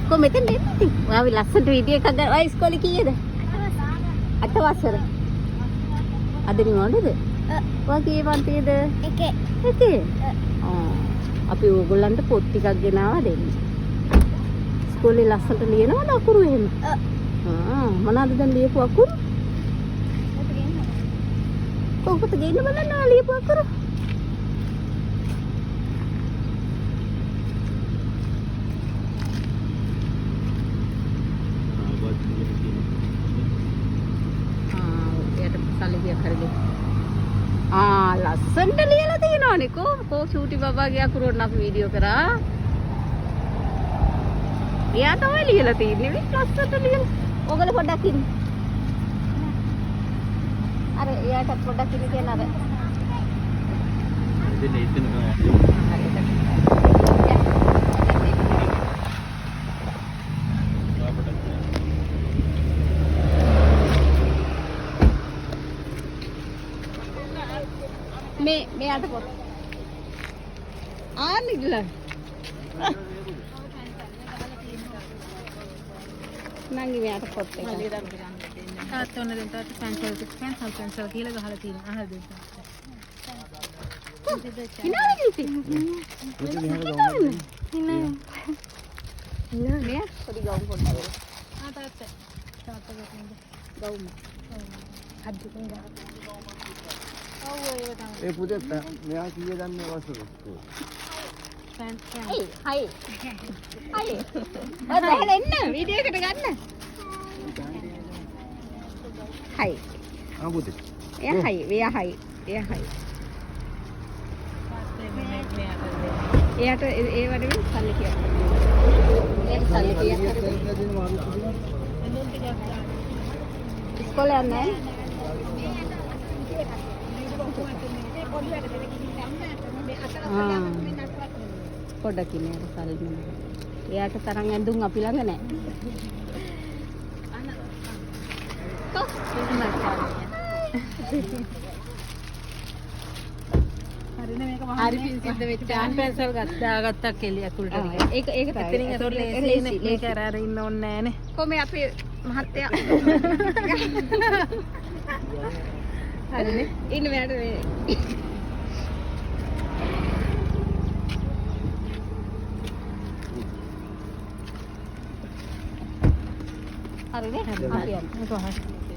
කො මෙතෙන් දෙන්නේ. ඔයාවි ලස්සනට වීඩියෝ එකක් ගන්න. ඔයා ඉස්කෝලේ කීයේද? 8 වසර. අද නිවන්නේද? ඔයා කී පන්තියේද? එකේ. අපි ඕගොල්ලන්ට පොත් ටිකක් ගෙනාවා දෙන්න. ඉස්කෝලේ ලස්සනට ලියනවද අකුරු එහෙම? මොනවද දැන් ලියපු අකුරු? කොහොමද ගේන්න බලන්න ලියපු අකුරු? ලස්සනට ලියලා තියෙනවනේ කෝ චූටි බබාගේ අකුරුන් අපි වීඩියෝ කරා. එයා තමයි ලියලා තියෙන්නේ ලස්සනට ලියලා. ඔයගොල්ලෝ පොඩ්ඩක් ඉන්න. අර එයාට පොඩ්ඩක් ඉන්න කියන අර. ඉතින් ඉතින් මෙයාට පොත් ආනිගල නංගි මෙයාට පොත් එක තාත්ත ඔන්න දෙන්න තාත්ත පැන්සල් කියලා ගහලා තියෙනවා අහලා දෙන්න ඉනාලි ඉතින් ඉනා මෙයා පොඩි ගවුම් පොඩ්ඩක් තාත්ත ගවුම අද්දුකෙන් ගහලා ඒ පුතේ මෙයා කීය දන්නේ වසර. හයි. ඔය දැහලා එන්න වීඩියෝ එකට ගන්න. හයි. පුතේ. එයා හයි. එයා හයි. එයාට ඒ වඩේ සල්ලි කියන්න. එයාට සල්ලි කියන්න. ඉස්කෝලේ යන්නේ නැහැ. පොඩ්ඩක් ඉන්නේ අර සල්ලි. එයාට තරම් ඇඳුම් අපි ළඟ නැහැ. හරි පිංසිද්ද වෙච්ච ආන් පැන්සල් ගත්තා කෙලිය අකුලට ටික. ඒක තමයි. එතනින් ඒක අර ඉන්න ඕනේ නෑනේ. කොහේ අපි මහත්තයා. හරිනේ. ඉන්න මෙයාට මේ හරිනේ. අපි යන්න.